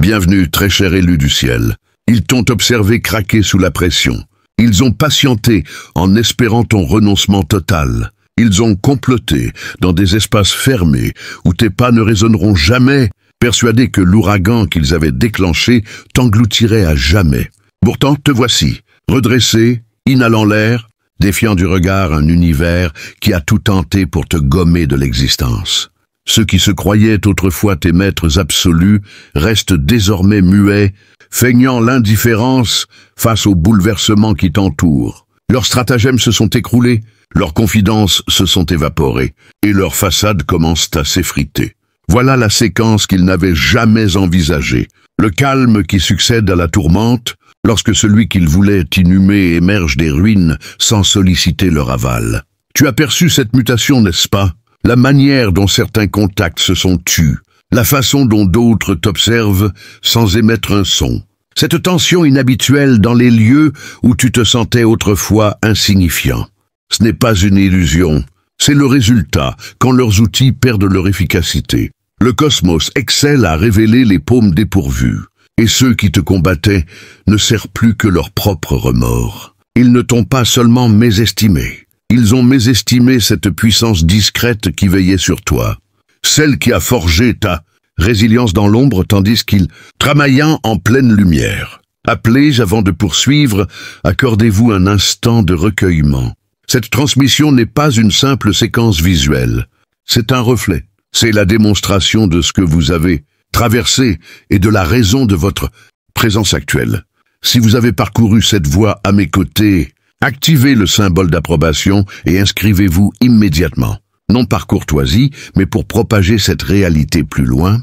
Bienvenue, très cher élu du ciel. Ils t'ont observé craquer sous la pression. Ils ont patienté en espérant ton renoncement total. Ils ont comploté dans des espaces fermés où tes pas ne résonneront jamais, persuadés que l'ouragan qu'ils avaient déclenché t'engloutirait à jamais. Pourtant, te voici, redressé, inhalant l'air, défiant du regard un univers qui a tout tenté pour te gommer de l'existence. Ceux qui se croyaient autrefois tes maîtres absolus restent désormais muets, feignant l'indifférence face aux bouleversements qui t'entourent. Leurs stratagèmes se sont écroulés, leurs confidences se sont évaporées, et leurs façades commencent à s'effriter. Voilà la séquence qu'ils n'avaient jamais envisagée. Le calme qui succède à la tourmente, lorsque celui qu'ils voulaient inhumer émerge des ruines sans solliciter leur aval. Tu as perçu cette mutation, n'est-ce pas? La manière dont certains contacts se sont tus, la façon dont d'autres t'observent sans émettre un son. Cette tension inhabituelle dans les lieux où tu te sentais autrefois insignifiant. Ce n'est pas une illusion, c'est le résultat quand leurs outils perdent leur efficacité. Le cosmos excelle à révéler les paumes dépourvues, et ceux qui te combattaient ne servent plus que leur propre remords. Ils ne t'ont pas seulement mésestimé, ils ont mésestimé cette puissance discrète qui veillait sur toi, celle qui a forgé ta résilience dans l'ombre tandis qu'ils travaillaient en pleine lumière. Appelez avant de poursuivre, accordez-vous un instant de recueillement. Cette transmission n'est pas une simple séquence visuelle, c'est un reflet. C'est la démonstration de ce que vous avez traversé et de la raison de votre présence actuelle. Si vous avez parcouru cette voie à mes côtés, activez le symbole d'approbation et inscrivez-vous immédiatement. Non par courtoisie, mais pour propager cette réalité plus loin,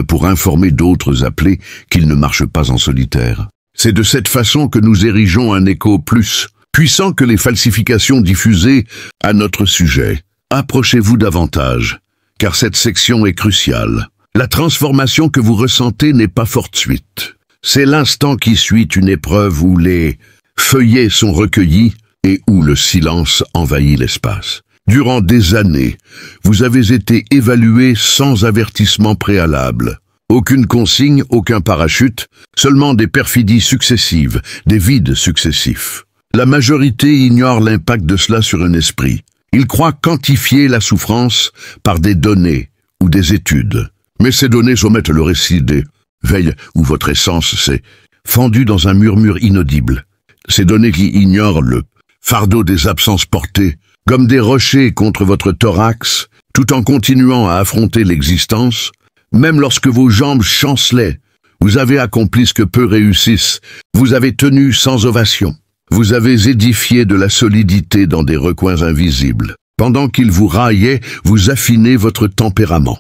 pour informer d'autres appelés qu'ils ne marchent pas en solitaire. C'est de cette façon que nous érigeons un écho plus puissant que les falsifications diffusées à notre sujet. Approchez-vous davantage, car cette section est cruciale. La transformation que vous ressentez n'est pas fortuite. C'est l'instant qui suit une épreuve où les feuillets sont recueillis et où le silence envahit l'espace. Durant des années, vous avez été évalué sans avertissement préalable. Aucune consigne, aucun parachute, seulement des perfidies successives, des vides successifs. La majorité ignore l'impact de cela sur un esprit. Ils croient quantifier la souffrance par des données ou des études. Mais ces données omettent le récit des veilles où votre essence s'est fendue dans un murmure inaudible. Ces données qui ignorent le fardeau des absences portées, comme des rochers contre votre thorax, tout en continuant à affronter l'existence, même lorsque vos jambes chancelaient, vous avez accompli ce que peu réussissent, vous avez tenu sans ovation. Vous avez édifié de la solidité dans des recoins invisibles. Pendant qu'ils vous raillaient, vous affinez votre tempérament.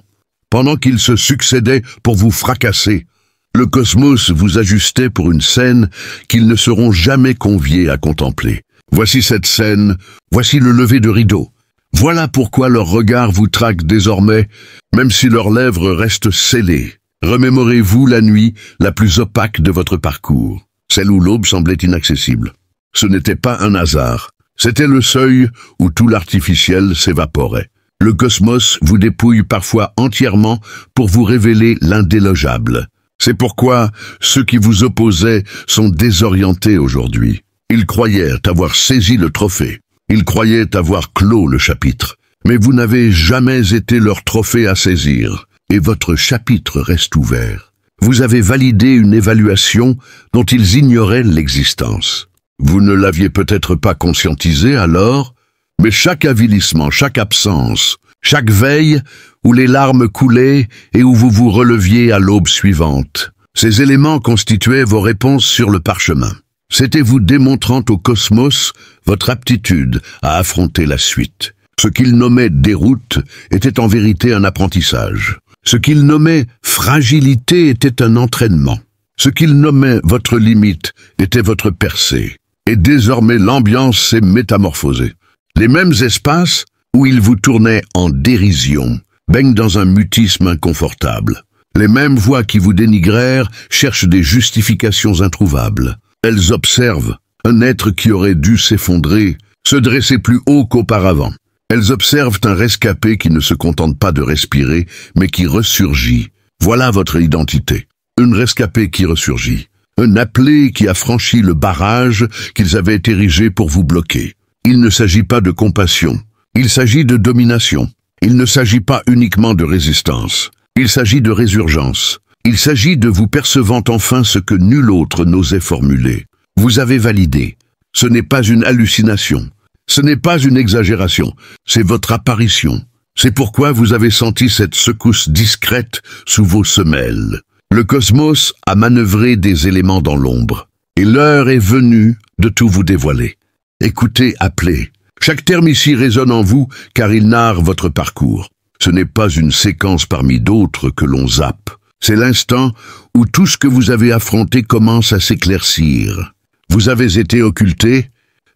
Pendant qu'ils se succédaient pour vous fracasser, le cosmos vous ajustait pour une scène qu'ils ne seront jamais conviés à contempler. Voici cette scène, voici le lever de rideau. Voilà pourquoi leur regard vous traque désormais, même si leurs lèvres restent scellées. Remémorez-vous la nuit la plus opaque de votre parcours, celle où l'aube semblait inaccessible. Ce n'était pas un hasard, c'était le seuil où tout l'artificiel s'évaporait. Le cosmos vous dépouille parfois entièrement pour vous révéler l'indélogeable. C'est pourquoi ceux qui vous opposaient sont désorientés aujourd'hui. Ils croyaient avoir saisi le trophée, ils croyaient avoir clos le chapitre, mais vous n'avez jamais été leur trophée à saisir, et votre chapitre reste ouvert. Vous avez validé une évaluation dont ils ignoraient l'existence. Vous ne l'aviez peut-être pas conscientisé alors, mais chaque avilissement, chaque absence, chaque veille où les larmes coulaient et où vous vous releviez à l'aube suivante, ces éléments constituaient vos réponses sur le parchemin. C'était vous démontrant au cosmos votre aptitude à affronter la suite. Ce qu'ils nommaient déroute était en vérité un apprentissage. Ce qu'ils nommaient fragilité était un entraînement. Ce qu'ils nommaient votre limite était votre percée. Et désormais l'ambiance s'est métamorphosée. Les mêmes espaces où ils vous tournaient en dérision baignent dans un mutisme inconfortable. Les mêmes voix qui vous dénigrèrent cherchent des justifications introuvables. Elles observent un être qui aurait dû s'effondrer, se dresser plus haut qu'auparavant. Elles observent un rescapé qui ne se contente pas de respirer, mais qui ressurgit. Voilà votre identité. une rescapée qui ressurgit, un appelé qui a franchi le barrage qu'ils avaient érigé pour vous bloquer. Il ne s'agit pas de compassion, il s'agit de domination. Il ne s'agit pas uniquement de résistance, il s'agit de résurgence. Il s'agit de vous percevant enfin ce que nul autre n'osait formuler. Vous avez validé. Ce n'est pas une hallucination. Ce n'est pas une exagération. C'est votre apparition. C'est pourquoi vous avez senti cette secousse discrète sous vos semelles. Le cosmos a manœuvré des éléments dans l'ombre. Et l'heure est venue de tout vous dévoiler. Écoutez, appelez. Chaque terme ici résonne en vous car il narre votre parcours. Ce n'est pas une séquence parmi d'autres que l'on zappe. C'est l'instant où tout ce que vous avez affronté commence à s'éclaircir. Vous avez été occulté,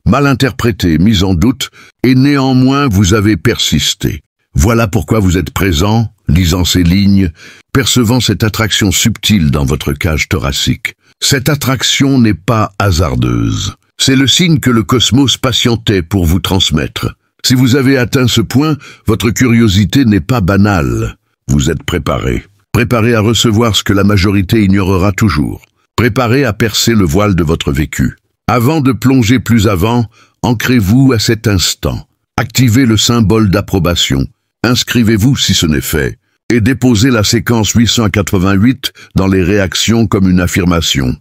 mal interprété, mis en doute, et néanmoins vous avez persisté. Voilà pourquoi vous êtes présent, lisant ces lignes, percevant cette attraction subtile dans votre cage thoracique. Cette attraction n'est pas hasardeuse. C'est le signe que le cosmos patientait pour vous transmettre. Si vous avez atteint ce point, votre curiosité n'est pas banale. Vous êtes préparé. Préparé à recevoir ce que la majorité ignorera toujours. Préparé à percer le voile de votre vécu. Avant de plonger plus avant, ancrez-vous à cet instant. Activez le symbole d'approbation. Inscrivez-vous si ce n'est fait. Et déposez la séquence 888 dans les réactions comme une affirmation.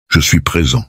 Je suis présent.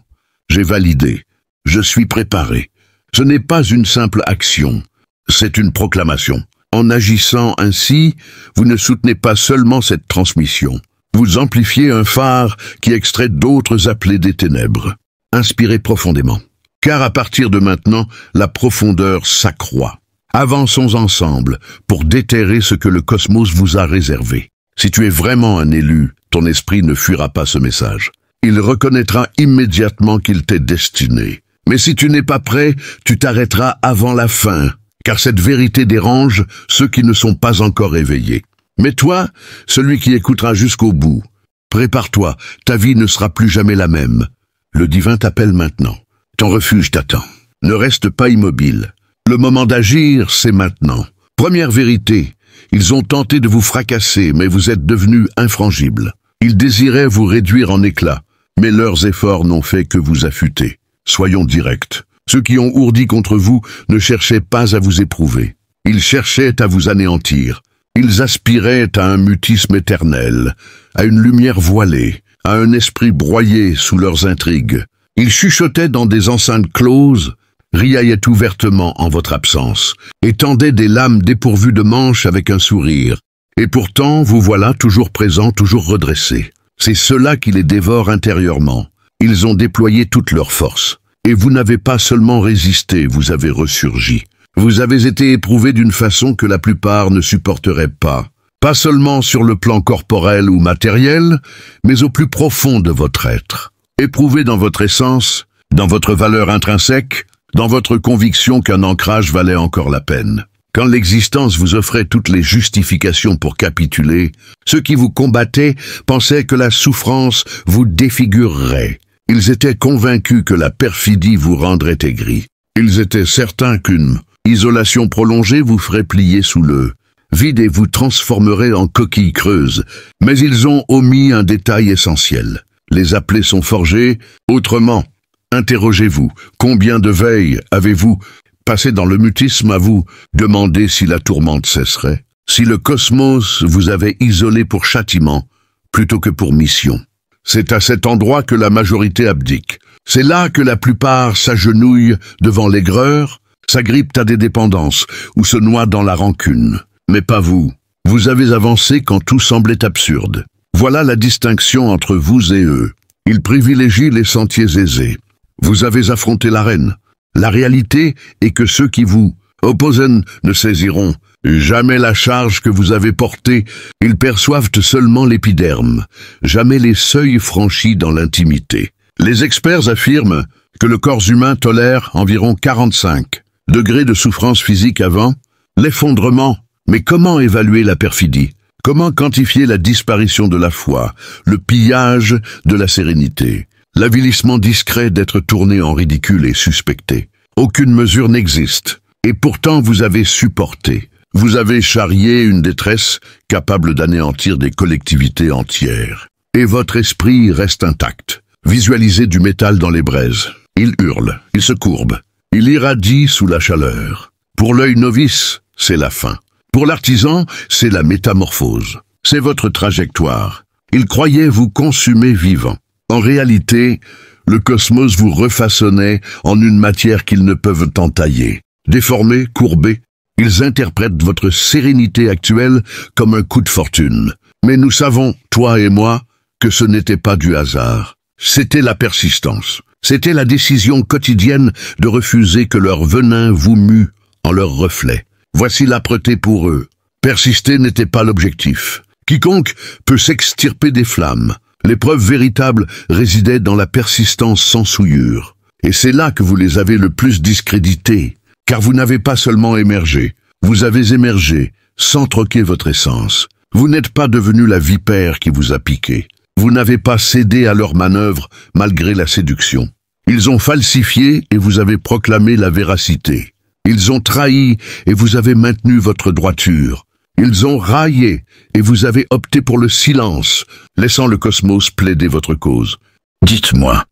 J'ai validé. Je suis préparé. Ce n'est pas une simple action. C'est une proclamation. En agissant ainsi, vous ne soutenez pas seulement cette transmission. Vous amplifiez un phare qui extrait d'autres appelés des ténèbres. Inspirez profondément. Car à partir de maintenant, la profondeur s'accroît. Avançons ensemble pour déterrer ce que le cosmos vous a réservé. Si tu es vraiment un élu, ton esprit ne fuira pas ce message. Il reconnaîtra immédiatement qu'il t'est destiné. Mais si tu n'es pas prêt, tu t'arrêteras avant la fin. Car cette vérité dérange ceux qui ne sont pas encore éveillés. Mais toi, celui qui écoutera jusqu'au bout, prépare-toi, ta vie ne sera plus jamais la même. Le divin t'appelle maintenant. Ton refuge t'attend. Ne reste pas immobile. Le moment d'agir, c'est maintenant. Première vérité, ils ont tenté de vous fracasser, mais vous êtes devenus infrangibles. Ils désiraient vous réduire en éclats, mais leurs efforts n'ont fait que vous affûter. Soyons directs. Ceux qui ont ourdi contre vous ne cherchaient pas à vous éprouver. Ils cherchaient à vous anéantir. Ils aspiraient à un mutisme éternel, à une lumière voilée, à un esprit broyé sous leurs intrigues. Ils chuchotaient dans des enceintes closes, riaillaient ouvertement en votre absence, et tendaient des lames dépourvues de manches avec un sourire. Et pourtant, vous voilà toujours présents, toujours redressés. C'est cela qui les dévore intérieurement. Ils ont déployé toute leur force. Et vous n'avez pas seulement résisté, vous avez ressurgi. Vous avez été éprouvé d'une façon que la plupart ne supporteraient pas. Pas seulement sur le plan corporel ou matériel, mais au plus profond de votre être. Éprouvé dans votre essence, dans votre valeur intrinsèque, dans votre conviction qu'un ancrage valait encore la peine. Quand l'existence vous offrait toutes les justifications pour capituler, ceux qui vous combattaient pensaient que la souffrance vous défigurerait. Ils étaient convaincus que la perfidie vous rendrait aigri. Ils étaient certains qu'une isolation prolongée vous ferait plier sous le vide et vous transformerait en coquille creuse. Mais ils ont omis un détail essentiel. Les appelés sont forgés autrement. Interrogez-vous, combien de veilles avez-vous passé dans le mutisme à vous demander si la tourmente cesserait? Si le cosmos vous avait isolé pour châtiment plutôt que pour mission? C'est à cet endroit que la majorité abdique. C'est là que la plupart s'agenouillent devant l'aigreur, s'agrippent à des dépendances ou se noient dans la rancune. Mais pas vous. Vous avez avancé quand tout semblait absurde. Voilà la distinction entre vous et eux. Ils privilégient les sentiers aisés. Vous avez affronté l'arène. La réalité est que ceux qui vous opposent ne saisiront jamais la charge que vous avez portée. Ils perçoivent seulement l'épiderme, jamais les seuils franchis dans l'intimité. Les experts affirment que le corps humain tolère environ 45 degrés de souffrance physique avant l'effondrement. Mais comment évaluer la perfidie? Comment quantifier la disparition de la foi, le pillage de la sérénité, l'avilissement discret d'être tourné en ridicule et suspecté? Aucune mesure n'existe. Et pourtant vous avez supporté. Vous avez charrié une détresse capable d'anéantir des collectivités entières. et votre esprit reste intact. Visualisez du métal dans les braises. Il hurle, il se courbe, il irradie sous la chaleur. Pour l'œil novice, c'est la fin. Pour l'artisan, c'est la métamorphose. C'est votre trajectoire. Il croyait vous consumer vivant. En réalité, le cosmos vous refaçonnait en une matière qu'ils ne peuvent entailler. Déformés, courbés, ils interprètent votre sérénité actuelle comme un coup de fortune. Mais nous savons, toi et moi, que ce n'était pas du hasard. C'était la persistance. C'était la décision quotidienne de refuser que leur venin vous mue en leur reflet. Voici l'âpreté pour eux. Persister n'était pas l'objectif. Quiconque peut s'extirper des flammes. L'épreuve véritable résidait dans la persistance sans souillure. Et c'est là que vous les avez le plus discrédités. Car vous n'avez pas seulement émergé, vous avez émergé sans troquer votre essence. Vous n'êtes pas devenu la vipère qui vous a piqué. Vous n'avez pas cédé à leurs manœuvres malgré la séduction. Ils ont falsifié et vous avez proclamé la véracité. Ils ont trahi et vous avez maintenu votre droiture. Ils ont raillé et vous avez opté pour le silence, laissant le cosmos plaider votre cause. Dites-moi,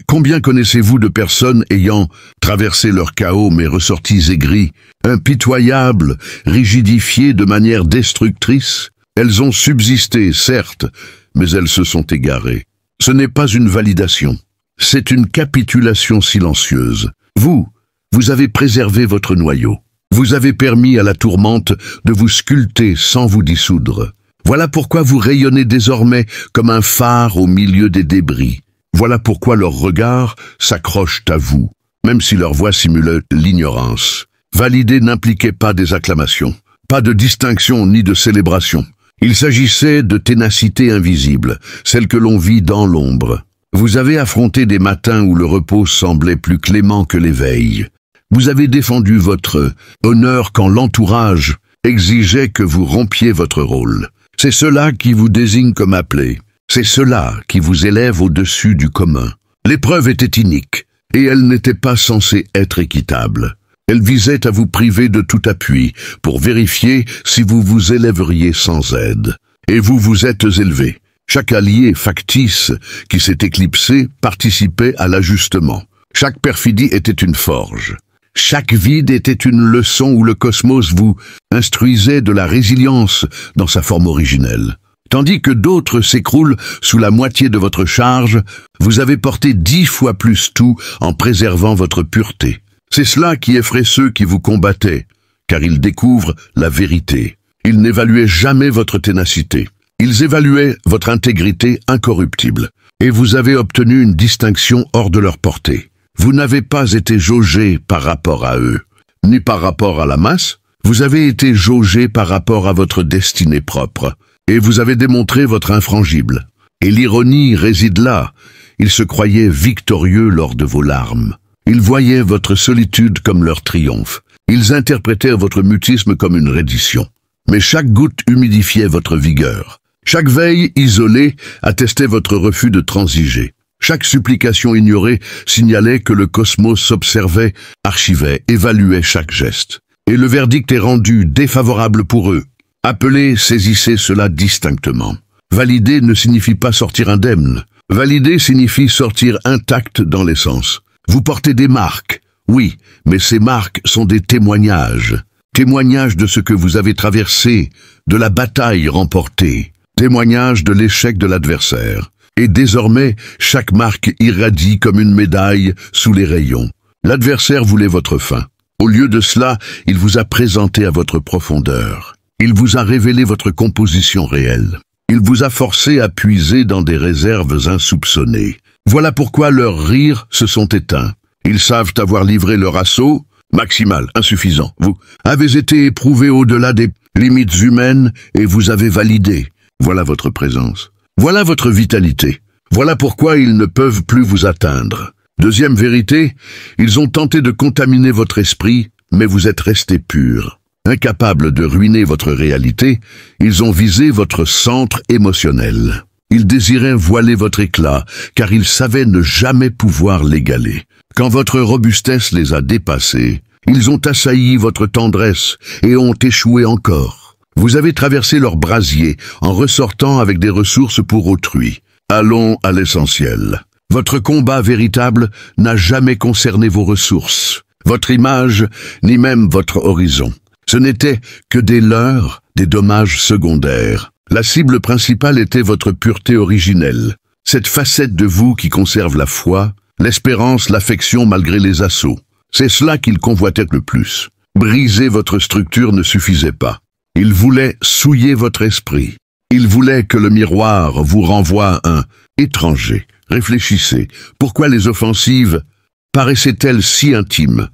combien connaissez-vous de personnes ayant traversé leur chaos mais ressorties aigries, impitoyables, rigidifiées de manière destructrice? Elles ont subsisté, certes, mais elles se sont égarées. Ce n'est pas une validation, c'est une capitulation silencieuse. Vous avez préservé votre noyau. Vous avez permis à la tourmente de vous sculpter sans vous dissoudre. Voilà pourquoi vous rayonnez désormais comme un phare au milieu des débris. Voilà pourquoi leurs regards s'accrochent à vous, même si leur voix simule l'ignorance. Valider n'impliquait pas des acclamations, pas de distinction ni de célébration. Il s'agissait de ténacité invisible, celle que l'on vit dans l'ombre. Vous avez affronté des matins où le repos semblait plus clément que l'éveil. Vous avez défendu votre honneur quand l'entourage exigeait que vous rompiez votre rôle. C'est cela qui vous désigne comme appelé. C'est cela qui vous élève au-dessus du commun. L'épreuve était inique, et elle n'était pas censée être équitable. Elle visait à vous priver de tout appui, pour vérifier si vous vous élèveriez sans aide. Et vous vous êtes élevé. Chaque allié factice qui s'est éclipsé participait à l'ajustement. Chaque perfidie était une forge. Chaque vide était une leçon où le cosmos vous instruisait de la résilience dans sa forme originelle. Tandis que d'autres s'écroulent sous la moitié de votre charge, vous avez porté 10 fois plus tout en préservant votre pureté. C'est cela qui effraie ceux qui vous combattaient, car ils découvrent la vérité. Ils n'évaluaient jamais votre ténacité. Ils évaluaient votre intégrité incorruptible. Et vous avez obtenu une distinction hors de leur portée. Vous n'avez pas été jaugé par rapport à eux, ni par rapport à la masse. Vous avez été jaugé par rapport à votre destinée propre. Et vous avez démontré votre infrangible. Et l'ironie réside là. Ils se croyaient victorieux lors de vos larmes. Ils voyaient votre solitude comme leur triomphe. Ils interprétaient votre mutisme comme une reddition. Mais chaque goutte humidifiait votre vigueur. Chaque veille isolée attestait votre refus de transiger. Chaque supplication ignorée signalait que le cosmos observait, archivait, évaluait chaque geste. Et le verdict est rendu défavorable pour eux. Appelez, saisissez cela distinctement. Valider ne signifie pas sortir indemne. Valider signifie sortir intact dans l'essence. Vous portez des marques, oui, mais ces marques sont des témoignages. Témoignages de ce que vous avez traversé, de la bataille remportée. Témoignages de l'échec de l'adversaire. Et désormais, chaque marque irradie comme une médaille sous les rayons. L'adversaire voulait votre fin. Au lieu de cela, il vous a présenté à votre profondeur. Il vous a révélé votre composition réelle. Il vous a forcé à puiser dans des réserves insoupçonnées. Voilà pourquoi leurs rires se sont éteints. Ils savent avoir livré leur assaut, maximal, insuffisant. Vous avez été éprouvé au-delà des limites humaines et vous avez validé. Voilà votre présence. Voilà votre vitalité. Voilà pourquoi ils ne peuvent plus vous atteindre. Deuxième vérité, ils ont tenté de contaminer votre esprit, mais vous êtes resté pur. Incapables de ruiner votre réalité, ils ont visé votre centre émotionnel. Ils désiraient voiler votre éclat, car ils savaient ne jamais pouvoir l'égaler. Quand votre robustesse les a dépassés, ils ont assailli votre tendresse et ont échoué encore. Vous avez traversé leur brasier en ressortant avec des ressources pour autrui. Allons à l'essentiel. Votre combat véritable n'a jamais concerné vos ressources, votre image, ni même votre horizon. Ce n'était que des leurres, des dommages secondaires. La cible principale était votre pureté originelle, cette facette de vous qui conserve la foi, l'espérance, l'affection malgré les assauts. C'est cela qu'il convoitait le plus. Briser votre structure ne suffisait pas. Il voulait souiller votre esprit. Il voulait que le miroir vous renvoie un étranger. Réfléchissez, pourquoi les offensives paraissaient-elles si intimes,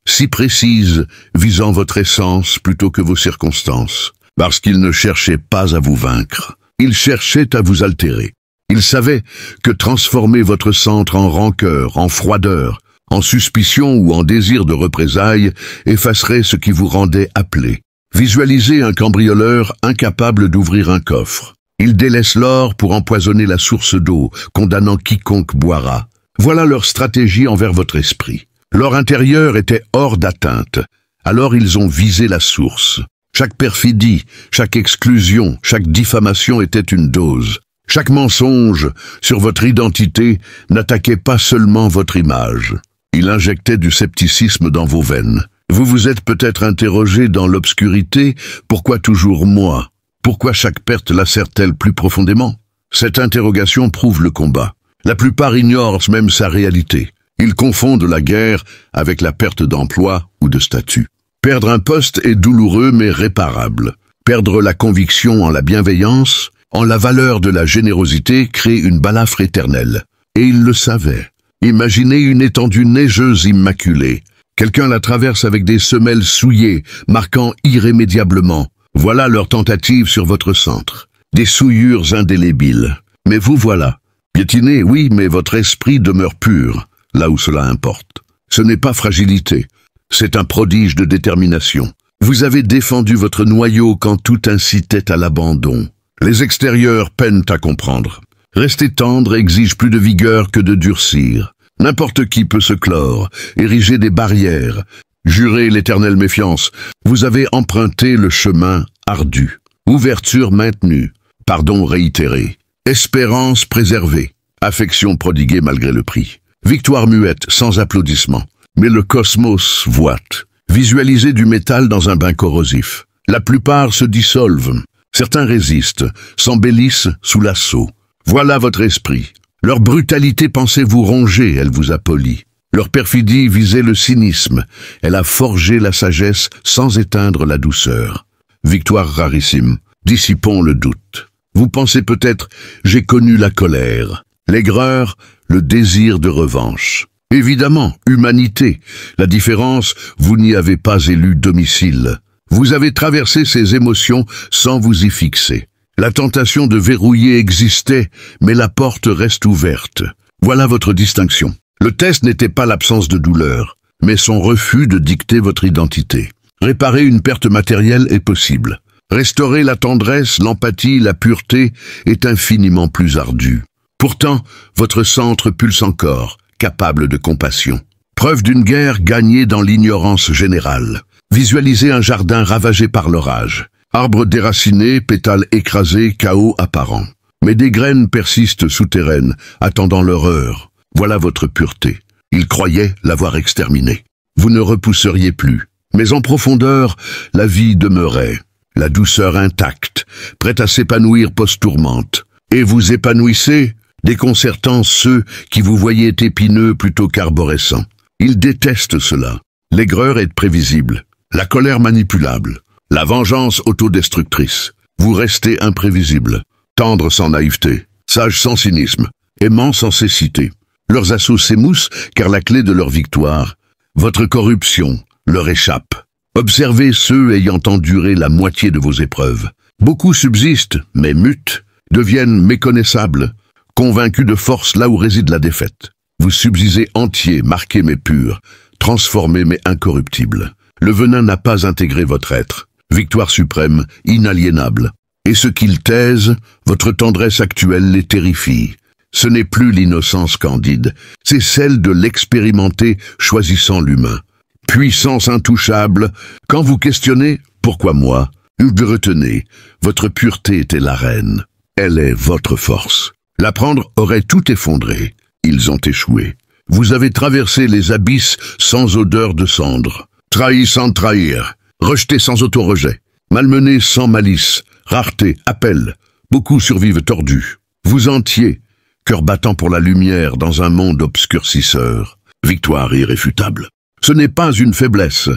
si précises, visant votre essence plutôt que vos circonstances? Parce qu'il ne cherchait pas à vous vaincre, il cherchait à vous altérer. Il savait que transformer votre centre en rancœur, en froideur, en suspicion ou en désir de représailles effacerait ce qui vous rendait appelé. Visualisez un cambrioleur incapable d'ouvrir un coffre. Il délaisse l'or pour empoisonner la source d'eau, condamnant quiconque boira. Voilà leur stratégie envers votre esprit. Leur intérieur était hors d'atteinte. Alors ils ont visé la source. Chaque perfidie, chaque exclusion, chaque diffamation était une dose. Chaque mensonge sur votre identité n'attaquait pas seulement votre image. Il injectait du scepticisme dans vos veines. Vous vous êtes peut-être interrogé dans l'obscurité, pourquoi toujours moi? Pourquoi chaque perte lacère-t-elle plus profondément? Cette interrogation prouve le combat. La plupart ignorent même sa réalité. Ils confondent la guerre avec la perte d'emploi ou de statut. Perdre un poste est douloureux mais réparable. Perdre la conviction en la bienveillance, en la valeur de la générosité, crée une balafre éternelle. Et ils le savaient. Imaginez une étendue neigeuse immaculée. Quelqu'un la traverse avec des semelles souillées, marquant irrémédiablement. Voilà leur tentative sur votre centre. Des souillures indélébiles. Mais vous voilà. Piétiné, oui, mais votre esprit demeure pur, là où cela importe. Ce n'est pas fragilité. C'est un prodige de détermination. Vous avez défendu votre noyau quand tout incitait à l'abandon. Les extérieurs peinent à comprendre. Rester tendre exige plus de vigueur que de durcir. N'importe qui peut se clore, ériger des barrières, jurer l'éternelle méfiance. Vous avez emprunté le chemin ardu. Ouverture maintenue, pardon réitéré, espérance préservée, affection prodiguée malgré le prix. Victoire muette, sans applaudissements. Mais le cosmos voite. Visualisez du métal dans un bain corrosif. La plupart se dissolvent. Certains résistent, s'embellissent sous l'assaut. Voilà votre esprit. Leur brutalité pensait vous ronger, elle vous a poli. Leur perfidie visait le cynisme. Elle a forgé la sagesse sans éteindre la douceur. Victoire rarissime. Dissipons le doute. Vous pensez peut-être, j'ai connu la colère, l'aigreur, le désir de revanche. Évidemment, humanité. La différence, vous n'y avez pas élu domicile. Vous avez traversé ces émotions sans vous y fixer. La tentation de verrouiller existait, mais la porte reste ouverte. Voilà votre distinction. Le test n'était pas l'absence de douleur, mais son refus de dicter votre identité. Réparer une perte matérielle est possible. Restaurer la tendresse, l'empathie, la pureté est infiniment plus ardu. Pourtant, votre centre pulse encore, capable de compassion. Preuve d'une guerre gagnée dans l'ignorance générale. Visualisez un jardin ravagé par l'orage. Arbres déracinés, pétales écrasés, chaos apparent. Mais des graines persistent souterraines, attendant leur heure. Voilà votre pureté. Ils croyaient l'avoir exterminée. Vous ne repousseriez plus. Mais en profondeur, la vie demeurait. La douceur intacte, prête à s'épanouir post-tourmente. Et vous épanouissez, déconcertant ceux qui vous voyaient épineux plutôt qu'arborescents. Ils détestent cela. L'aigreur est prévisible, la colère manipulable, la vengeance autodestructrice. Vous restez imprévisible, tendre sans naïveté, sage sans cynisme, aimant sans cécité. Leurs assauts s'émoussent car la clé de leur victoire, votre corruption, leur échappe. Observez ceux ayant enduré la moitié de vos épreuves. Beaucoup subsistent, mais mutent, deviennent méconnaissables, convaincus de force là où réside la défaite. Vous subsisez entier, marqué mais pur, transformé mais incorruptible. Le venin n'a pas intégré votre être. Victoire suprême, inaliénable. Et ce qu'ils taisent, votre tendresse actuelle les terrifie. Ce n'est plus l'innocence candide, c'est celle de l'expérimenté choisissant l'humain. Puissance intouchable, quand vous questionnez « Pourquoi moi ?», vous retenez, votre pureté était la reine. Elle est votre force. L'apprendre aurait tout effondré. Ils ont échoué. Vous avez traversé les abysses sans odeur de cendre, trahi sans trahir, rejeté sans auto-rejet, malmené sans malice, rareté, appel. Beaucoup survivent tordus. Vous entier, cœur battant pour la lumière dans un monde obscurcisseur. Victoire irréfutable. Ce n'est pas une faiblesse.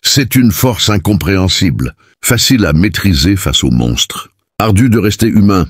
C'est une force incompréhensible, facile à maîtriser face aux monstres. Ardu de rester humain.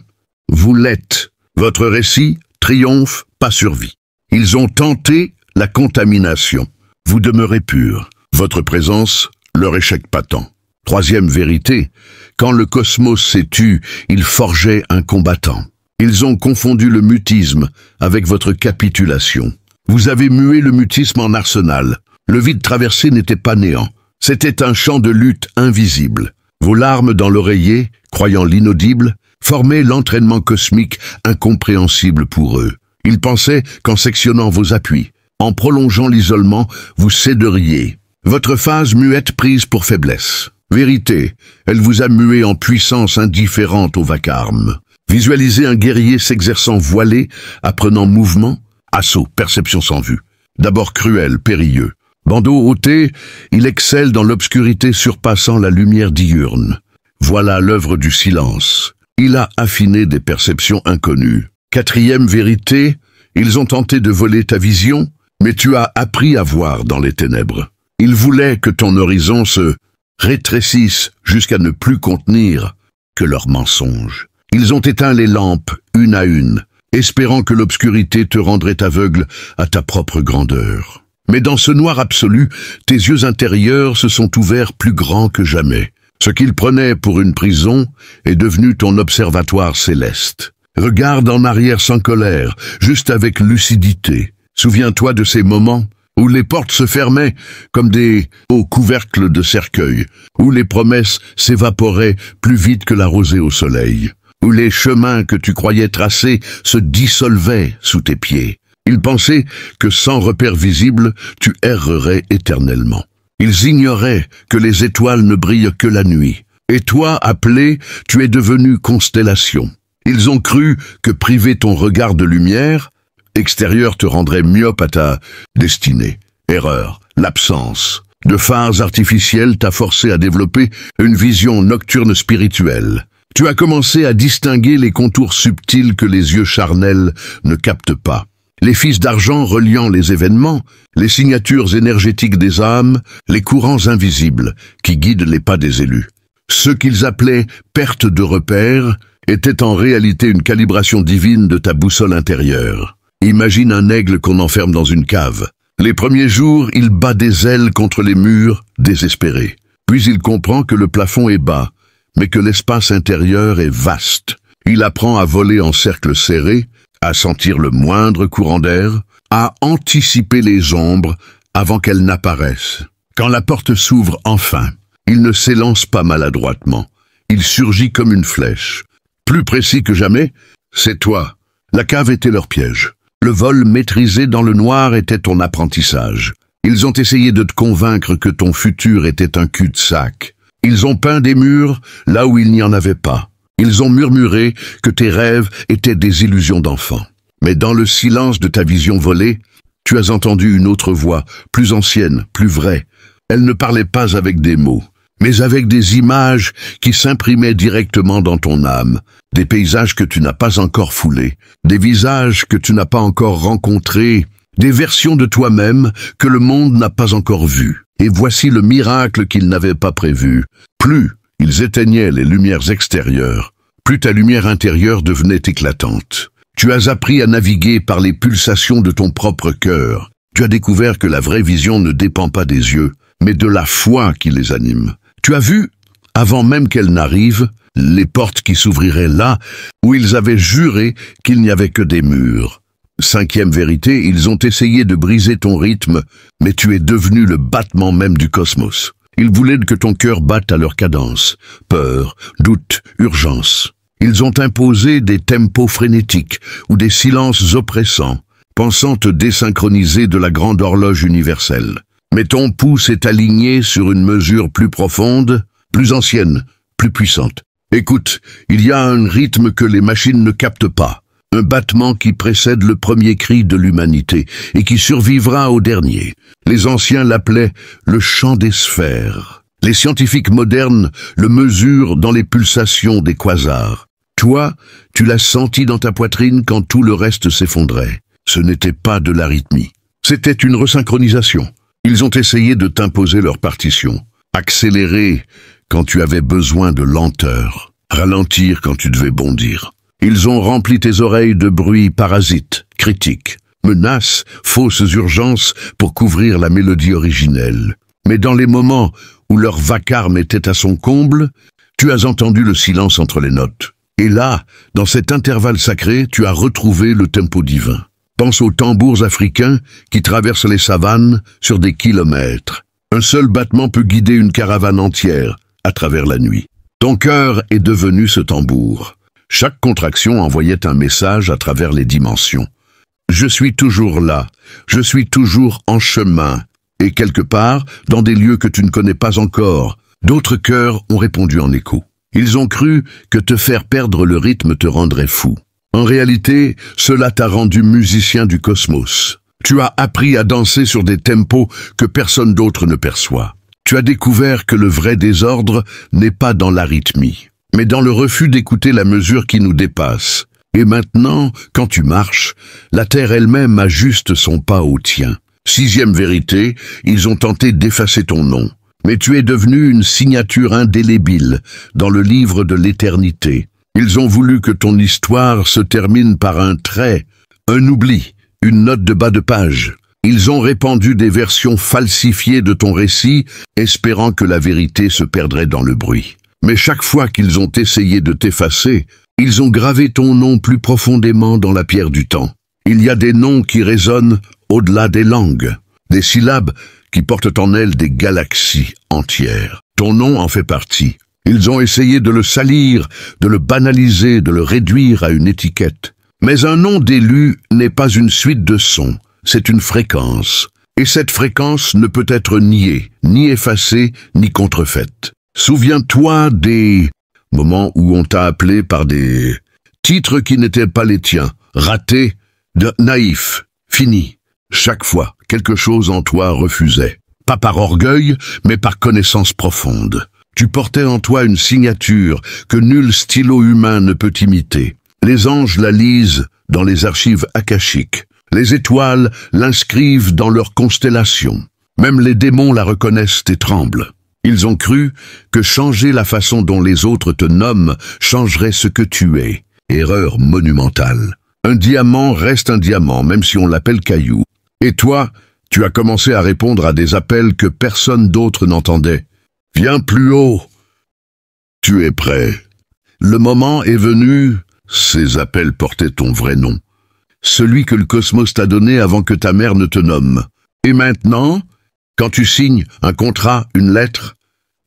Vous l'êtes. Votre récit, triomphe, pas survie. Ils ont tenté la contamination. Vous demeurez pur. Votre présence, leur échec patent. Troisième vérité, quand le cosmos s'est tu, il forgeait un combattant. Ils ont confondu le mutisme avec votre capitulation. Vous avez mué le mutisme en arsenal. Le vide traversé n'était pas néant. C'était un champ de lutte invisible. Vos larmes dans l'oreiller, croyant l'inaudible, formaient l'entraînement cosmique incompréhensible pour eux. Ils pensaient qu'en sectionnant vos appuis, en prolongeant l'isolement, vous céderiez. Votre phase muette prise pour faiblesse. Vérité, elle vous a mué en puissance indifférente au vacarme. Visualisez un guerrier s'exerçant voilé, apprenant mouvement, assaut, perception sans vue. D'abord cruel, périlleux. Bandeau ôté, il excelle dans l'obscurité surpassant la lumière diurne. Voilà l'œuvre du silence. Il a affiné des perceptions inconnues. Quatrième vérité, ils ont tenté de voler ta vision, mais tu as appris à voir dans les ténèbres. Ils voulaient que ton horizon se rétrécisse jusqu'à ne plus contenir que leurs mensonges. Ils ont éteint les lampes, une à une, espérant que l'obscurité te rendrait aveugle à ta propre grandeur. Mais dans ce noir absolu, tes yeux intérieurs se sont ouverts plus grands que jamais. Ce qu'ils prenaient pour une prison est devenu ton observatoire céleste. Regarde en arrière sans colère, juste avec lucidité. Souviens-toi de ces moments où les portes se fermaient comme des hauts couvercles de cercueil, où les promesses s'évaporaient plus vite que la rosée au soleil, où les chemins que tu croyais tracés se dissolvaient sous tes pieds. Ils pensaient que sans repère visible, tu errerais éternellement. Ils ignoraient que les étoiles ne brillent que la nuit. Et toi, appelé, tu es devenu constellation. Ils ont cru que priver ton regard de lumière extérieure te rendrait myope à ta destinée. Erreur, l'absence de phares artificiels t'a forcé à développer une vision nocturne spirituelle. Tu as commencé à distinguer les contours subtils que les yeux charnels ne captent pas. Les fils d'argent reliant les événements, les signatures énergétiques des âmes, les courants invisibles qui guident les pas des élus. Ce qu'ils appelaient perte de repère était en réalité une calibration divine de ta boussole intérieure. Imagine un aigle qu'on enferme dans une cave. Les premiers jours, il bat des ailes contre les murs, désespéré. Puis il comprend que le plafond est bas, mais que l'espace intérieur est vaste. Il apprend à voler en cercle serré, à sentir le moindre courant d'air, à anticiper les ombres avant qu'elles n'apparaissent. Quand la porte s'ouvre enfin, il ne s'élance pas maladroitement. Il surgit comme une flèche. Plus précis que jamais, c'est toi. La cave était leur piège. Le vol maîtrisé dans le noir était ton apprentissage. Ils ont essayé de te convaincre que ton futur était un cul-de-sac. Ils ont peint des murs là où il n'y en avait pas. Ils ont murmuré que tes rêves étaient des illusions d'enfant. Mais dans le silence de ta vision volée, tu as entendu une autre voix, plus ancienne, plus vraie. Elle ne parlait pas avec des mots, mais avec des images qui s'imprimaient directement dans ton âme, des paysages que tu n'as pas encore foulés, des visages que tu n'as pas encore rencontrés, des versions de toi-même que le monde n'a pas encore vues. Et voici le miracle qu'ils n'avaient pas prévu. Plus ils éteignaient les lumières extérieures, plus ta lumière intérieure devenait éclatante. Tu as appris à naviguer par les pulsations de ton propre cœur. Tu as découvert que la vraie vision ne dépend pas des yeux, mais de la foi qui les anime. Tu as vu, avant même qu'elles n'arrivent, les portes qui s'ouvriraient là où ils avaient juré qu'il n'y avait que des murs. Cinquième vérité, ils ont essayé de briser ton rythme, mais tu es devenu le battement même du cosmos. Ils voulaient que ton cœur batte à leur cadence. Peur, doute, urgence. Ils ont imposé des tempos frénétiques ou des silences oppressants, pensant te désynchroniser de la grande horloge universelle. Mais ton pouce est aligné sur une mesure plus profonde, plus ancienne, plus puissante. Écoute, il y a un rythme que les machines ne captent pas. un battement qui précède le premier cri de l'humanité et qui survivra au dernier. Les anciens l'appelaient le chant des sphères. Les scientifiques modernes le mesurent dans les pulsations des quasars. Toi, tu l'as senti dans ta poitrine quand tout le reste s'effondrait. Ce n'était pas de l'arythmie. C'était une resynchronisation. Ils ont essayé de t'imposer leur partition. Accélérer quand tu avais besoin de lenteur. Ralentir quand tu devais bondir. Ils ont rempli tes oreilles de bruits parasites, critiques, menaces, fausses urgences pour couvrir la mélodie originelle. Mais dans les moments où leur vacarme était à son comble, tu as entendu le silence entre les notes. Et là, dans cet intervalle sacré, tu as retrouvé le tempo divin. Pense aux tambours africains qui traversent les savanes sur des kilomètres. Un seul battement peut guider une caravane entière à travers la nuit. Ton cœur est devenu ce tambour. Chaque contraction envoyait un message à travers les dimensions. Je suis toujours là, je suis toujours en chemin. Et quelque part, dans des lieux que tu ne connais pas encore, d'autres cœurs ont répondu en écho. Ils ont cru que te faire perdre le rythme te rendrait fou. En réalité, cela t'a rendu musicien du cosmos. Tu as appris à danser sur des tempos que personne d'autre ne perçoit. Tu as découvert que le vrai désordre n'est pas dans l'arythmie, mais dans le refus d'écouter la mesure qui nous dépasse. Et maintenant, quand tu marches, la terre elle-même ajuste son pas au tien. 6e vérité, ils ont tenté d'effacer ton nom. Mais tu es devenu une signature indélébile dans le livre de l'éternité. Ils ont voulu que ton histoire se termine par un trait, un oubli, une note de bas de page. Ils ont répandu des versions falsifiées de ton récit, espérant que la vérité se perdrait dans le bruit. Mais chaque fois qu'ils ont essayé de t'effacer, ils ont gravé ton nom plus profondément dans la pierre du temps. Il y a des noms qui résonnent au-delà des langues, des syllabes qui portent en elles des galaxies entières. Ton nom en fait partie. Ils ont essayé de le salir, de le banaliser, de le réduire à une étiquette. Mais un nom d'élu n'est pas une suite de sons, c'est une fréquence. Et cette fréquence ne peut être niée, ni effacée, ni contrefaite. Souviens-toi des moments où on t'a appelé par des titres qui n'étaient pas les tiens, ratés, naïfs, finis. Chaque fois, quelque chose en toi refusait. Pas par orgueil, mais par connaissance profonde. Tu portais en toi une signature que nul stylo humain ne peut imiter. Les anges la lisent dans les archives akashiques. Les étoiles l'inscrivent dans leurs constellations. Même les démons la reconnaissent et tremblent. Ils ont cru que changer la façon dont les autres te nomment changerait ce que tu es. Erreur monumentale. Un diamant reste un diamant, même si on l'appelle caillou. Et toi, tu as commencé à répondre à des appels que personne d'autre n'entendait. Viens plus haut. Tu es prêt. Le moment est venu. Ces appels portaient ton vrai nom. Celui que le cosmos t'a donné avant que ta mère ne te nomme. Et maintenant, quand tu signes un contrat, une lettre,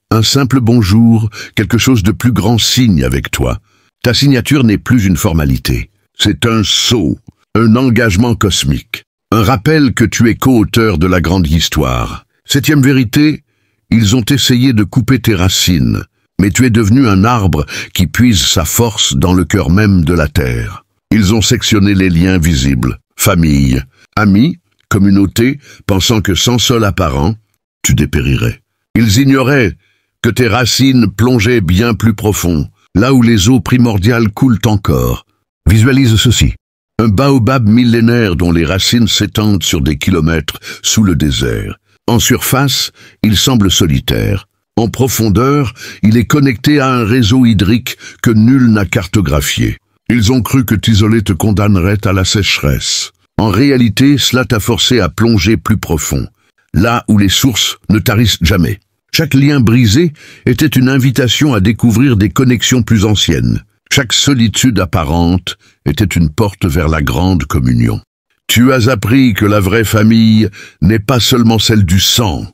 un simple bonjour, quelque chose de plus grand signe avec toi. Ta signature n'est plus une formalité. C'est un sceau, un engagement cosmique. Un rappel que tu es co-auteur de la grande histoire. 7e vérité, ils ont essayé de couper tes racines, mais tu es devenu un arbre qui puise sa force dans le cœur même de la terre. Ils ont sectionné les liens visibles, famille, amis, communauté, pensant que sans sol apparent, tu dépérirais. Ils ignoraient que tes racines plongeaient bien plus profond, là où les eaux primordiales coulent encore. Visualise ceci. Un baobab millénaire dont les racines s'étendent sur des kilomètres sous le désert. En surface, il semble solitaire. En profondeur, il est connecté à un réseau hydrique que nul n'a cartographié. Ils ont cru que t'isoler te condamnerait à la sécheresse. En réalité, cela t'a forcé à plonger plus profond, là où les sources ne tarissent jamais. Chaque lien brisé était une invitation à découvrir des connexions plus anciennes. Chaque solitude apparente était une porte vers la grande communion. Tu as appris que la vraie famille n'est pas seulement celle du sang,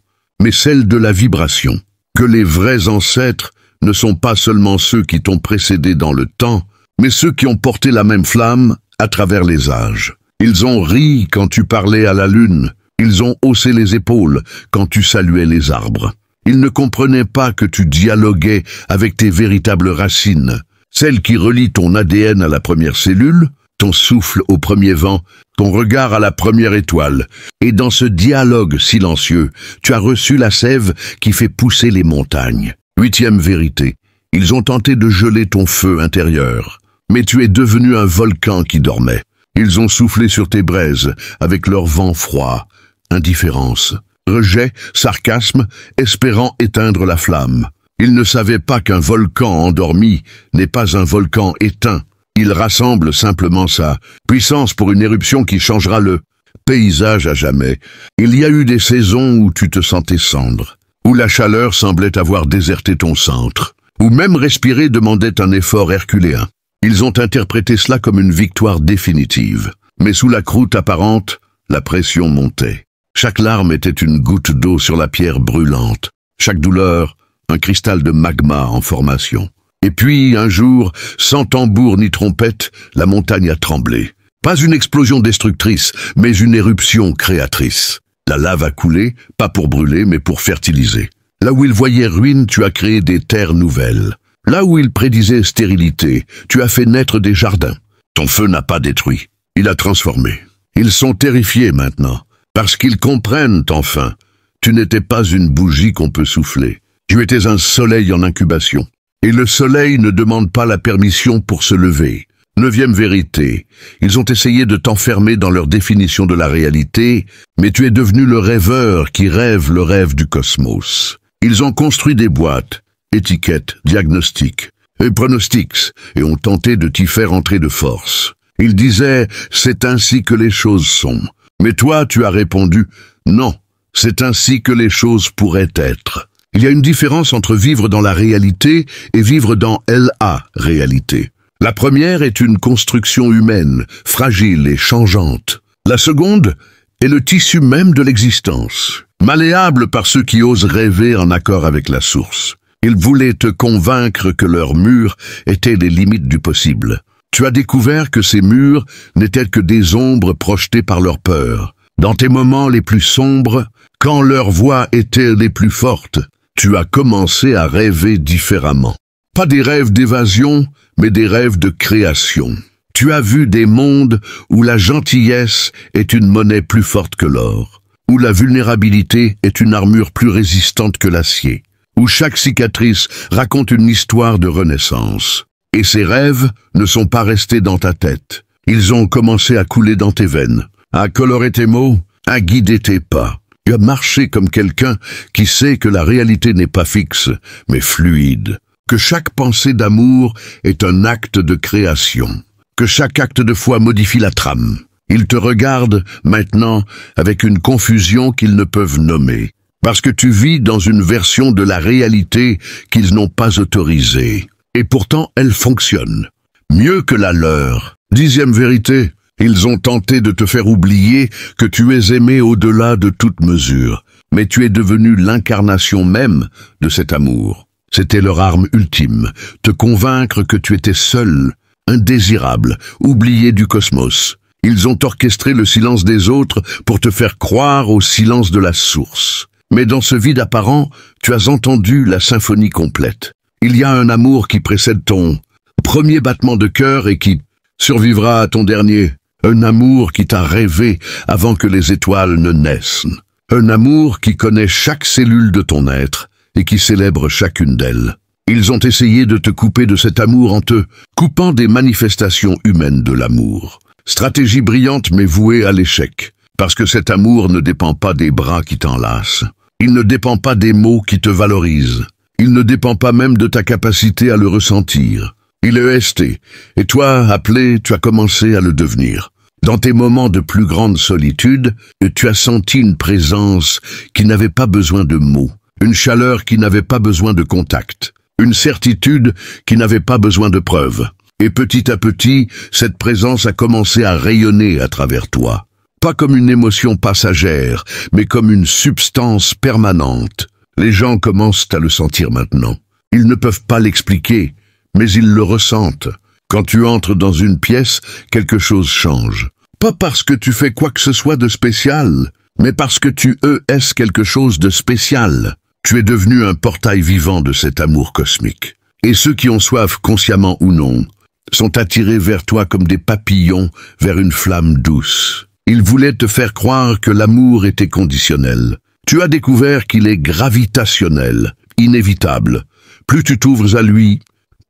mais celle de la vibration. Que les vrais ancêtres ne sont pas seulement ceux qui t'ont précédé dans le temps, mais ceux qui ont porté la même flamme à travers les âges. Ils ont ri quand tu parlais à la lune, ils ont haussé les épaules quand tu saluais les arbres. Ils ne comprenaient pas que tu dialoguais avec tes véritables racines, celles qui relient ton ADN à la première cellule, ton souffle au premier vent, ton regard à la première étoile. Et dans ce dialogue silencieux, tu as reçu la sève qui fait pousser les montagnes. 8e vérité. Ils ont tenté de geler ton feu intérieur, mais tu es devenu un volcan qui dormait. Ils ont soufflé sur tes braises avec leur vent froid, indifférence, rejet, sarcasme, espérant éteindre la flamme. Ils ne savaient pas qu'un volcan endormi n'est pas un volcan éteint. Il rassemble simplement sa puissance pour une éruption qui changera le paysage à jamais. Il y a eu des saisons où tu te sentais cendre, où la chaleur semblait avoir déserté ton centre, où même respirer demandait un effort herculéen. Ils ont interprété cela comme une victoire définitive. Mais sous la croûte apparente, la pression montait. Chaque larme était une goutte d'eau sur la pierre brûlante. Chaque douleur, un cristal de magma en formation. Et puis, un jour, sans tambour ni trompette, la montagne a tremblé. Pas une explosion destructrice, mais une éruption créatrice. La lave a coulé, pas pour brûler, mais pour fertiliser. Là où ils voyaient ruine, tu as créé des terres nouvelles. Là où ils prédisaient stérilité, tu as fait naître des jardins. Ton feu n'a pas détruit, il a transformé. Ils sont terrifiés maintenant, parce qu'ils comprennent enfin. Tu n'étais pas une bougie qu'on peut souffler. Tu étais un soleil en incubation. Et le soleil ne demande pas la permission pour se lever. 9e vérité. Ils ont essayé de t'enfermer dans leur définition de la réalité, mais tu es devenu le rêveur qui rêve le rêve du cosmos. Ils ont construit des boîtes, étiquettes, diagnostics et pronostics, et ont tenté de t'y faire entrer de force. Ils disaient « c'est ainsi que les choses sont ». Mais toi, tu as répondu « non, c'est ainsi que les choses pourraient être ». Il y a une différence entre vivre dans la réalité et vivre dans la réalité. La première est une construction humaine, fragile et changeante. La seconde est le tissu même de l'existence, malléable par ceux qui osent rêver en accord avec la source. Ils voulaient te convaincre que leurs murs étaient les limites du possible. Tu as découvert que ces murs n'étaient que des ombres projetées par leur peur. Dans tes moments les plus sombres, quand leurs voix étaient les plus fortes, tu as commencé à rêver différemment. Pas des rêves d'évasion, mais des rêves de création. Tu as vu des mondes où la gentillesse est une monnaie plus forte que l'or, où la vulnérabilité est une armure plus résistante que l'acier, où chaque cicatrice raconte une histoire de renaissance. Et ces rêves ne sont pas restés dans ta tête. Ils ont commencé à couler dans tes veines, à colorer tes mots, à guider tes pas. Tu as marché comme quelqu'un qui sait que la réalité n'est pas fixe, mais fluide. Que chaque pensée d'amour est un acte de création. Que chaque acte de foi modifie la trame. Ils te regardent maintenant avec une confusion qu'ils ne peuvent nommer. Parce que tu vis dans une version de la réalité qu'ils n'ont pas autorisée. Et pourtant, elle fonctionne. Mieux que la leur. 10e vérité. Ils ont tenté de te faire oublier que tu es aimé au-delà de toute mesure, mais tu es devenu l'incarnation même de cet amour. C'était leur arme ultime, te convaincre que tu étais seul, indésirable, oublié du cosmos. Ils ont orchestré le silence des autres pour te faire croire au silence de la source. Mais dans ce vide apparent, tu as entendu la symphonie complète. Il y a un amour qui précède ton premier battement de cœur et qui survivra à ton dernier. Un amour qui t'a rêvé avant que les étoiles ne naissent. Un amour qui connaît chaque cellule de ton être et qui célèbre chacune d'elles. Ils ont essayé de te couper de cet amour en te coupant des manifestations humaines de l'amour. Stratégie brillante mais vouée à l'échec. Parce que cet amour ne dépend pas des bras qui t'enlacent. Il ne dépend pas des mots qui te valorisent. Il ne dépend pas même de ta capacité à le ressentir. Il est resté, et toi, appelé, tu as commencé à le devenir. Dans tes moments de plus grande solitude, tu as senti une présence qui n'avait pas besoin de mots, une chaleur qui n'avait pas besoin de contact, une certitude qui n'avait pas besoin de preuves. Et petit à petit, cette présence a commencé à rayonner à travers toi. Pas comme une émotion passagère, mais comme une substance permanente. Les gens commencent à le sentir maintenant. Ils ne peuvent pas l'expliquer, mais ils le ressentent. Quand tu entres dans une pièce, quelque chose change. Pas parce que tu fais quoi que ce soit de spécial, mais parce que tu es quelque chose de spécial. Tu es devenu un portail vivant de cet amour cosmique. Et ceux qui ont soif, consciemment ou non, sont attirés vers toi comme des papillons vers une flamme douce. Ils voulaient te faire croire que l'amour était conditionnel. Tu as découvert qu'il est gravitationnel, inévitable. Plus tu t'ouvres à lui,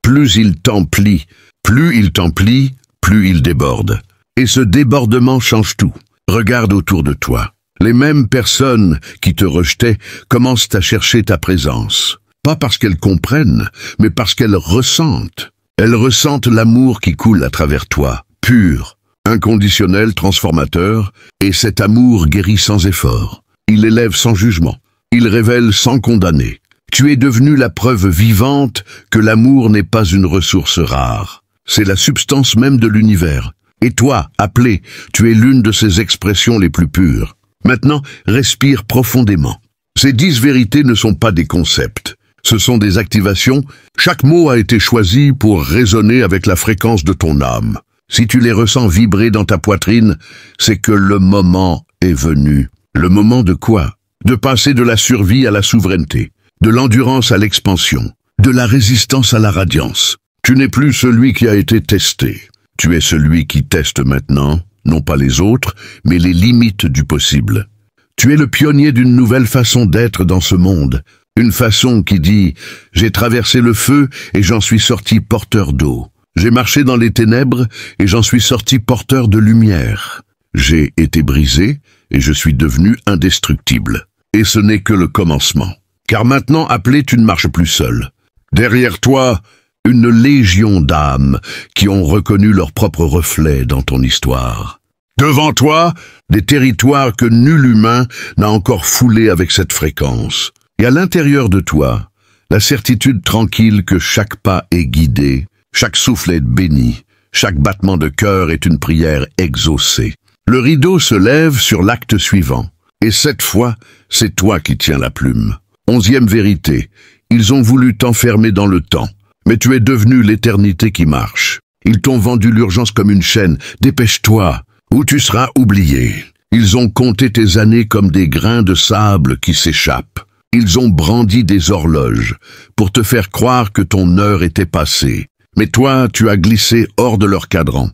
plus il t'emplit. Plus il t'emplit, plus il déborde. Et ce débordement change tout. Regarde autour de toi. Les mêmes personnes qui te rejetaient commencent à chercher ta présence. Pas parce qu'elles comprennent, mais parce qu'elles ressentent. Elles ressentent l'amour qui coule à travers toi, pur, inconditionnel, transformateur, et cet amour guérit sans effort. Il élève sans jugement. Il révèle sans condamner. Tu es devenu la preuve vivante que l'amour n'est pas une ressource rare. C'est la substance même de l'univers. Et toi, appelé, tu es l'une de ses expressions les plus pures. Maintenant, respire profondément. Ces 10 vérités ne sont pas des concepts. Ce sont des activations. Chaque mot a été choisi pour résonner avec la fréquence de ton âme. Si tu les ressens vibrer dans ta poitrine, c'est que le moment est venu. Le moment de quoi? De passer de la survie à la souveraineté, de l'endurance à l'expansion, de la résistance à la radiance. Tu n'es plus celui qui a été testé. Tu es celui qui teste maintenant, non pas les autres, mais les limites du possible. Tu es le pionnier d'une nouvelle façon d'être dans ce monde. Une façon qui dit « J'ai traversé le feu et j'en suis sorti porteur d'eau. J'ai marché dans les ténèbres et j'en suis sorti porteur de lumière. J'ai été brisé et je suis devenu indestructible. Et ce n'est que le commencement. Car maintenant, appelé, tu ne marches plus seul. Derrière toi, une légion d'âmes qui ont reconnu leur propre reflet dans ton histoire. Devant toi, des territoires que nul humain n'a encore foulés avec cette fréquence. Et à l'intérieur de toi, la certitude tranquille que chaque pas est guidé, chaque souffle est béni, chaque battement de cœur est une prière exaucée. Le rideau se lève sur l'acte suivant. Et cette fois, c'est toi qui tiens la plume. 11e vérité, ils ont voulu t'enfermer dans le temps, mais tu es devenu l'éternité qui marche. Ils t'ont vendu l'urgence comme une chaîne, dépêche-toi, ou tu seras oublié. Ils ont compté tes années comme des grains de sable qui s'échappent. Ils ont brandi des horloges pour te faire croire que ton heure était passée. Mais toi, tu as glissé hors de leur cadran.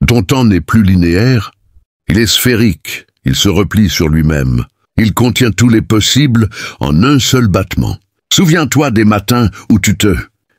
Ton temps n'est plus linéaire, il est sphérique, il se replie sur lui-même. Il contient tous les possibles en un seul battement. Souviens-toi des matins où tu te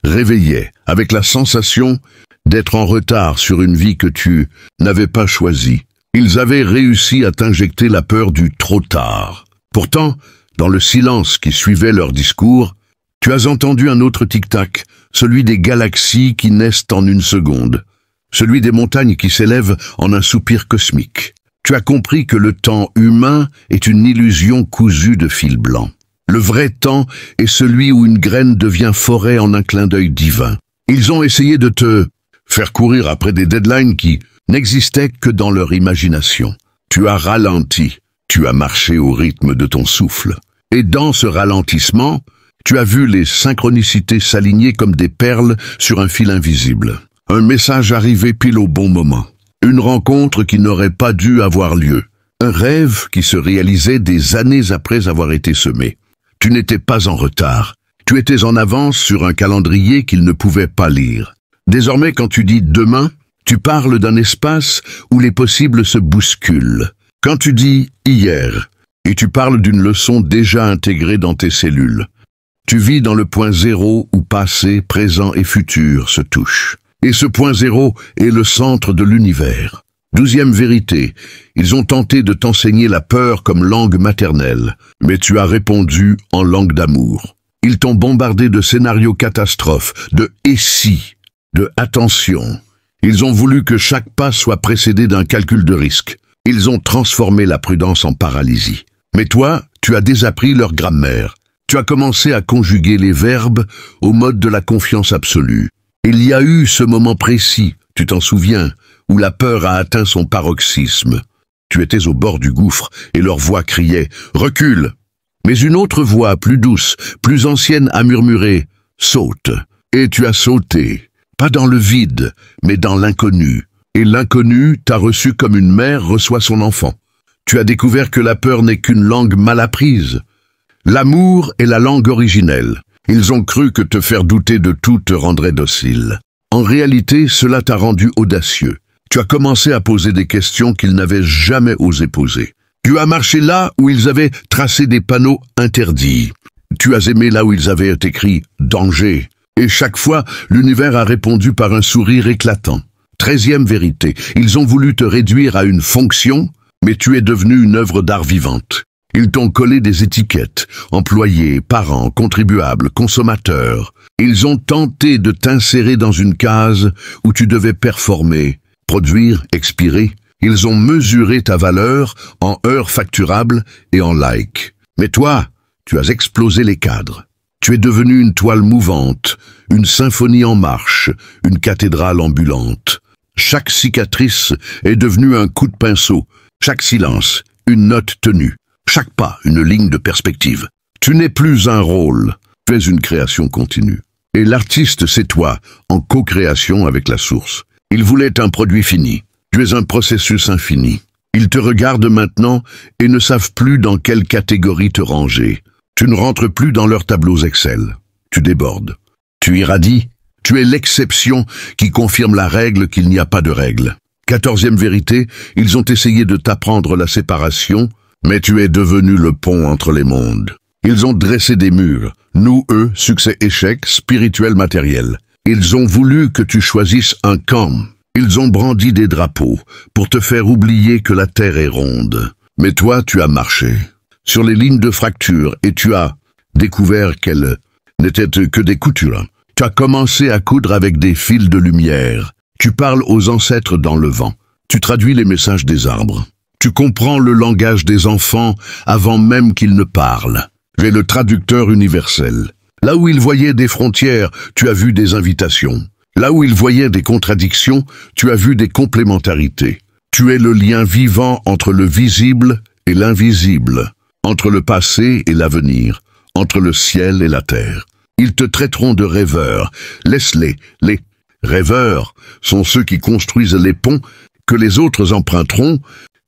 réveillais avec la sensation d'être en retard sur une vie que tu n'avais pas choisie. Ils avaient réussi à t'injecter la peur du trop tard. Pourtant, dans le silence qui suivait leur discours, tu as entendu un autre tic-tac, celui des galaxies qui naissent en une seconde, celui des montagnes qui s'élèvent en un soupir cosmique. Tu as compris que le temps humain est une illusion cousue de fil blanc. Le vrai temps est celui où une graine devient forêt en un clin d'œil divin. Ils ont essayé de te faire courir après des deadlines qui n'existaient que dans leur imagination. Tu as ralenti, tu as marché au rythme de ton souffle. Et dans ce ralentissement, tu as vu les synchronicités s'aligner comme des perles sur un fil invisible. Un message arrivé pile au bon moment. Une rencontre qui n'aurait pas dû avoir lieu. Un rêve qui se réalisait des années après avoir été semé. Tu n'étais pas en retard. Tu étais en avance sur un calendrier qu'ils ne pouvaient pas lire. Désormais, quand tu dis « demain », tu parles d'un espace où les possibles se bousculent. Quand tu dis « hier », et tu parles d'une leçon déjà intégrée dans tes cellules. Tu vis dans le point zéro où passé, présent et futur se touchent. Et ce point zéro est le centre de l'univers. 12e vérité, ils ont tenté de t'enseigner la peur comme langue maternelle, mais tu as répondu en langue d'amour. Ils t'ont bombardé de scénarios catastrophes, de « et si », de « attention ». Ils ont voulu que chaque pas soit précédé d'un calcul de risque. Ils ont transformé la prudence en paralysie. Mais toi, tu as désappris leur grammaire. Tu as commencé à conjuguer les verbes au mode de la confiance absolue. Il y a eu ce moment précis, tu t'en souviens, où la peur a atteint son paroxysme. Tu étais au bord du gouffre et leur voix criait « Recule !» Mais une autre voix, plus douce, plus ancienne, a murmuré « Saute !» Et tu as sauté, pas dans le vide, mais dans l'inconnu. Et l'inconnu t'a reçu comme une mère reçoit son enfant. Tu as découvert que la peur n'est qu'une langue mal apprise. L'amour est la langue originelle. Ils ont cru que te faire douter de tout te rendrait docile. En réalité, cela t'a rendu audacieux. Tu as commencé à poser des questions qu'ils n'avaient jamais osé poser. Tu as marché là où ils avaient tracé des panneaux interdits. Tu as aimé là où ils avaient écrit « danger ». Et chaque fois, l'univers a répondu par un sourire éclatant. 13e vérité, ils ont voulu te réduire à une fonction, mais tu es devenu une œuvre d'art vivante. Ils t'ont collé des étiquettes, employés, parents, contribuables, consommateurs. Ils ont tenté de t'insérer dans une case où tu devais performer, produire, expirer. Ils ont mesuré ta valeur en heures facturables et en likes. Mais toi, tu as explosé les cadres. Tu es devenu une toile mouvante, une symphonie en marche, une cathédrale ambulante. Chaque cicatrice est devenue un coup de pinceau, chaque silence, une note tenue, chaque pas, une ligne de perspective. Tu n'es plus un rôle, tu es une création continue. Et l'artiste, c'est toi, en co-création avec la source. Il voulait un produit fini. Tu es un processus infini. Ils te regardent maintenant et ne savent plus dans quelle catégorie te ranger. Tu ne rentres plus dans leurs tableaux Excel. Tu débordes. Tu irradies. Tu es l'exception qui confirme la règle qu'il n'y a pas de règle. 14e vérité, ils ont essayé de t'apprendre la séparation, mais tu es devenu le pont entre les mondes. Ils ont dressé des murs. Nous, eux, succès, échec, spirituel, matériel. Ils ont voulu que tu choisisses un camp. Ils ont brandi des drapeaux pour te faire oublier que la terre est ronde. Mais toi, tu as marché sur les lignes de fracture et tu as découvert qu'elles n'étaient que des coutures. Tu as commencé à coudre avec des fils de lumière. Tu parles aux ancêtres dans le vent. Tu traduis les messages des arbres. Tu comprends le langage des enfants avant même qu'ils ne parlent. Tu es le traducteur universel. Là où ils voyaient des frontières, tu as vu des invitations. Là où ils voyaient des contradictions, tu as vu des complémentarités. Tu es le lien vivant entre le visible et l'invisible, entre le passé et l'avenir, entre le ciel et la terre. Ils te traiteront de rêveur. Laisse-les. Les rêveurs sont ceux qui construisent les ponts que les autres emprunteront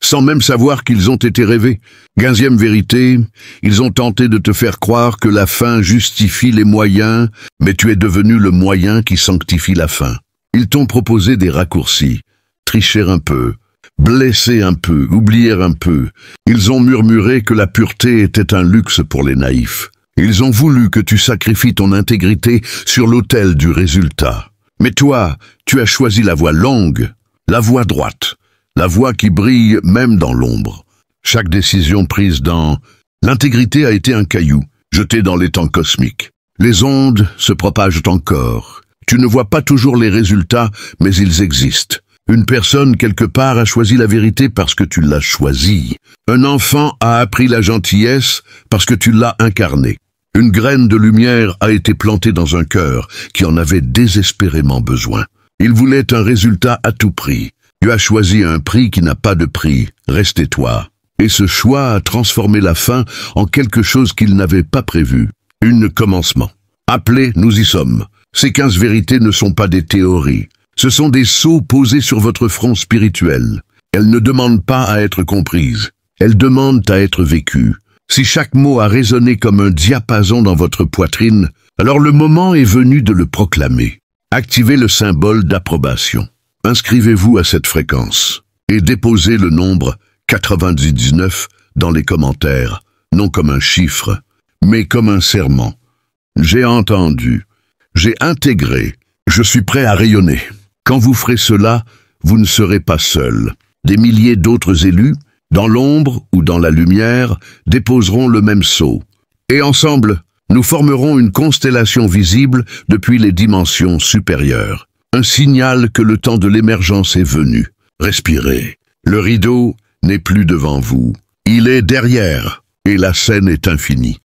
sans même savoir qu'ils ont été rêvés. 15e vérité, ils ont tenté de te faire croire que la fin justifie les moyens, mais tu es devenu le moyen qui sanctifie la fin. Ils t'ont proposé des raccourcis, tricher un peu, blesser un peu, oublier un peu. Ils ont murmuré que la pureté était un luxe pour les naïfs. Ils ont voulu que tu sacrifies ton intégrité sur l'autel du résultat. Mais toi, tu as choisi la voie longue, la voie droite, la voie qui brille même dans l'ombre. Chaque décision prise dans l'intégrité a été un caillou, jeté dans les temps cosmiques. Les ondes se propagent encore. Tu ne vois pas toujours les résultats, mais ils existent. Une personne quelque part a choisi la vérité parce que tu l'as choisie. Un enfant a appris la gentillesse parce que tu l'as incarnée. Une graine de lumière a été plantée dans un cœur qui en avait désespérément besoin. Il voulait un résultat à tout prix. Tu as choisi un prix qui n'a pas de prix. Restez toi. Et ce choix a transformé la fin en quelque chose qu'il n'avait pas prévu. Un commencement. Appelez, nous y sommes. Ces 15 vérités ne sont pas des théories. Ce sont des sceaux posés sur votre front spirituel. Elles ne demandent pas à être comprises. Elles demandent à être vécues. Si chaque mot a résonné comme un diapason dans votre poitrine, alors le moment est venu de le proclamer. Activez le symbole d'approbation. Inscrivez-vous à cette fréquence et déposez le nombre 99 dans les commentaires, non comme un chiffre, mais comme un serment. J'ai entendu, j'ai intégré, je suis prêt à rayonner. Quand vous ferez cela, vous ne serez pas seul. Des milliers d'autres élus, dans l'ombre ou dans la lumière, déposeront le même sceau. Et ensemble, nous formerons une constellation visible depuis les dimensions supérieures. Un signal que le temps de l'émergence est venu. Respirez. Le rideau n'est plus devant vous. Il est derrière, et la scène est infinie.